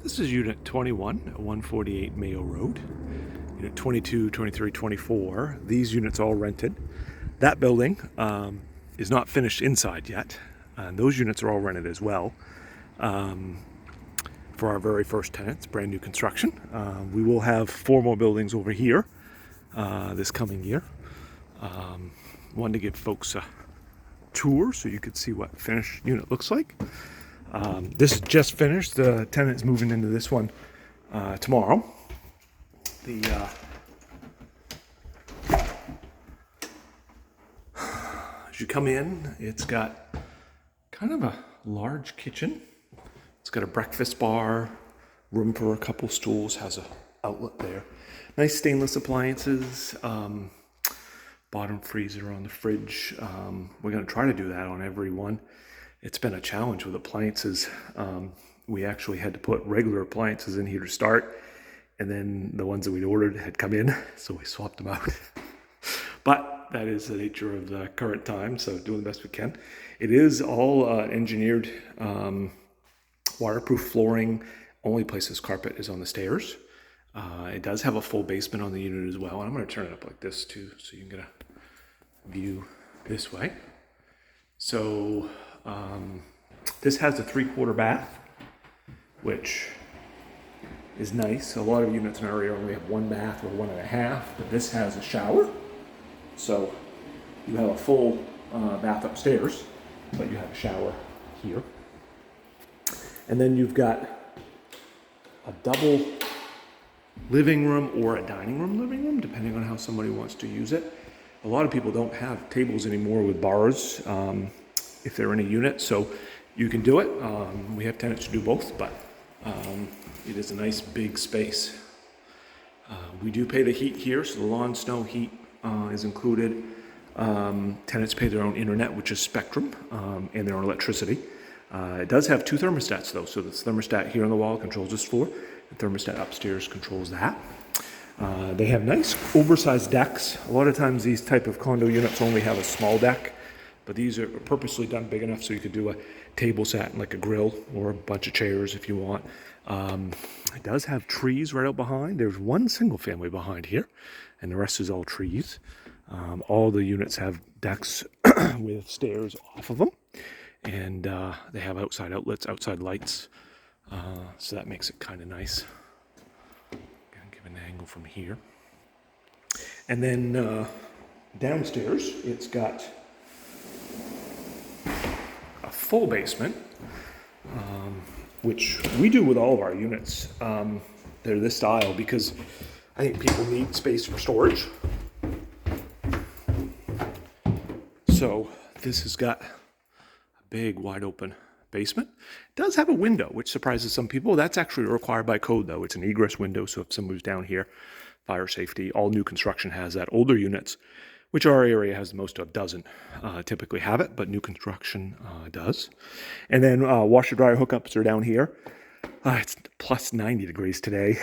This is Unit 21 at 148 Mayo Road. Unit 22, 23, 24. These units all rented. That building is not finished inside yet. And those units are all rented as well. For our very first tenants, brand new construction. We will have 4 more buildings over here this coming year. Wanted to give folks a tour so you could see what finished unit looks like. This is just finished. The tenant's moving into this one tomorrow. As you come in, it's got kind of a large kitchen. It's got a breakfast bar, room for a couple stools, has an outlet there. Nice stainless appliances, bottom freezer on the fridge. We're going to try to do that on every one. It's been a challenge with appliances. We actually had to put regular appliances in here to start, and then the ones that we'd ordered had come in, so we swapped them out. But that is the nature of the current time, so doing the best we can. It is all engineered, waterproof flooring. Only place this carpet is on the stairs. It does have a full basement on the unit as well, and I'm going to turn it up like this too, so you can get a view this way. So this has a 3/4 bath, which is nice. A lot of units in our area only have 1 bath or 1.5, but this has a shower. So you have a full bath upstairs, but you have a shower here. And then you've got a double living room or a dining room living room, depending on how somebody wants to use it. A lot of people don't have tables anymore with bars if they're in a unit, so you can do it. We have tenants to do both, but it is a nice big space. We do pay the heat here, so the lawn snow heat is included. Tenants pay their own internet, which is Spectrum, and their own electricity. It does have 2 thermostats though, so the thermostat here on the wall controls this floor. The thermostat upstairs controls that. They have nice oversized decks. A lot of times these type of condo units only have a small deck, but these are purposely done big enough so you could do a table set and like a grill or a bunch of chairs if you want. It does have trees right out behind. There's 1 single family behind here, and the rest is all trees. All the units have decks with stairs off of them, and they have outside outlets, outside lights, so that makes it kind of nice. Gonna give an angle from here. And then downstairs, it's got a full basement, which we do with all of our units. They're this style because I think people need space for storage. So this has got a big wide open basement. It does have a window, which surprises some people. That's actually required by code though. It's an egress window, so if somebody's down here, fire safety, all new construction has that. Older units, which our area has the most of, doesn't typically have it, but new construction does. And then washer dryer hookups are down here. It's plus 90 degrees today,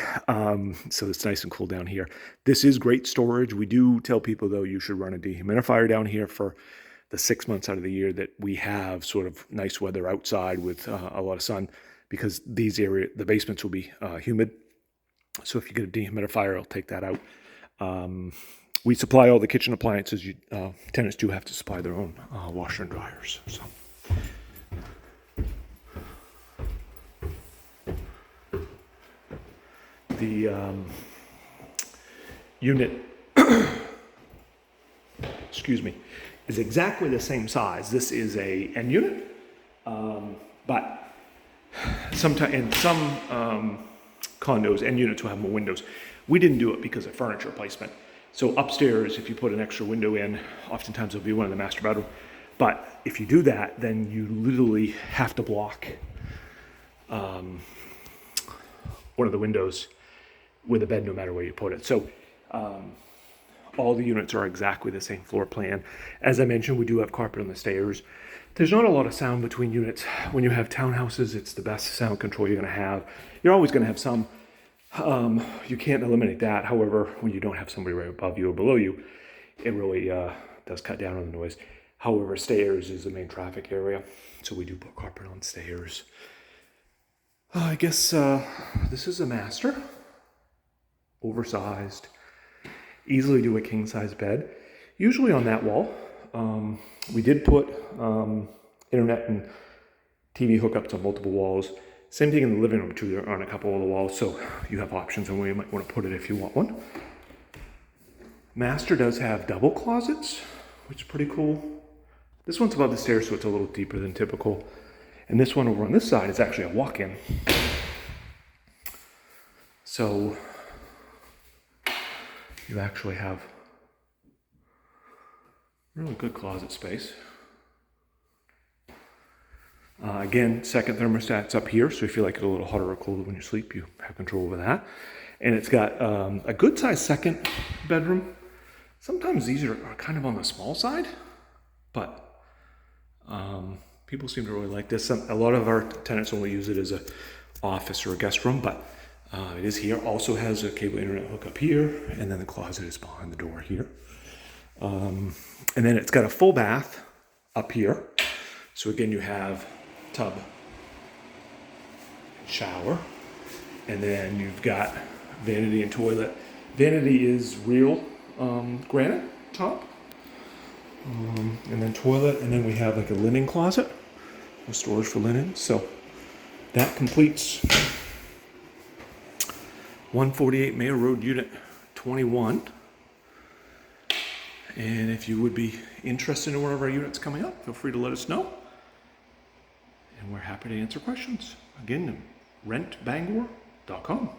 so it's nice and cool down here. This is great storage. We do tell people though you should run a dehumidifier down here for the 6 months out of the year that we have sort of nice weather outside with a lot of sun, because the basements will be humid. So if you get a dehumidifier, it'll take that out. We supply all the kitchen appliances. Tenants do have to supply their own washer and dryers. So. The unit, excuse me, is exactly the same size. This is a end unit, but sometimes in some condos, end units will have more windows. We didn't do it because of furniture placement. So upstairs, if you put an extra window in, oftentimes it'll be one in the master bedroom. But if you do that, then you literally have to block one of the windows with a bed no matter where you put it. So all the units are exactly the same floor plan. As I mentioned, we do have carpet on the stairs. There's not a lot of sound between units. When you have townhouses, it's the best sound control you're gonna have. You're always gonna have some. You can't eliminate that. However, when you don't have somebody right above you or below you, it really does cut down on the noise. However, stairs is the main traffic area, so we do put carpet on stairs. I guess this is a master. Oversized. Easily do a king size bed. Usually on that wall. We did put internet and TV hookups on multiple walls. Same thing in the living room too. There are on a couple of the walls, so you have options on where you might want to put it if you want one. Master does have double closets, which is pretty cool. This one's above the stairs, so it's a little deeper than typical. And this one over on this side is actually a walk-in. So you actually have really good closet space. Again, second thermostat's up here, so if you like it a little hotter or colder when you sleep, you have control over that. And it's got a good sized second bedroom. Sometimes these are kind of on the small side, but people seem to really like this. A lot of our tenants only use it as an office or a guest room, but it is here. Also has a cable internet hookup here, and then the closet is behind the door here. And then it's got a full bath up here. So again, you have tub, shower, and then you've got vanity and toilet. Vanity is real granite top, and then toilet, and then we have like a linen closet, a storage for linen. So that completes 148 Mayo Road, Unit 21. And if you would be interested in one of our units coming up, feel free to let us know. And we're happy to answer questions. Again, rentbangor.com.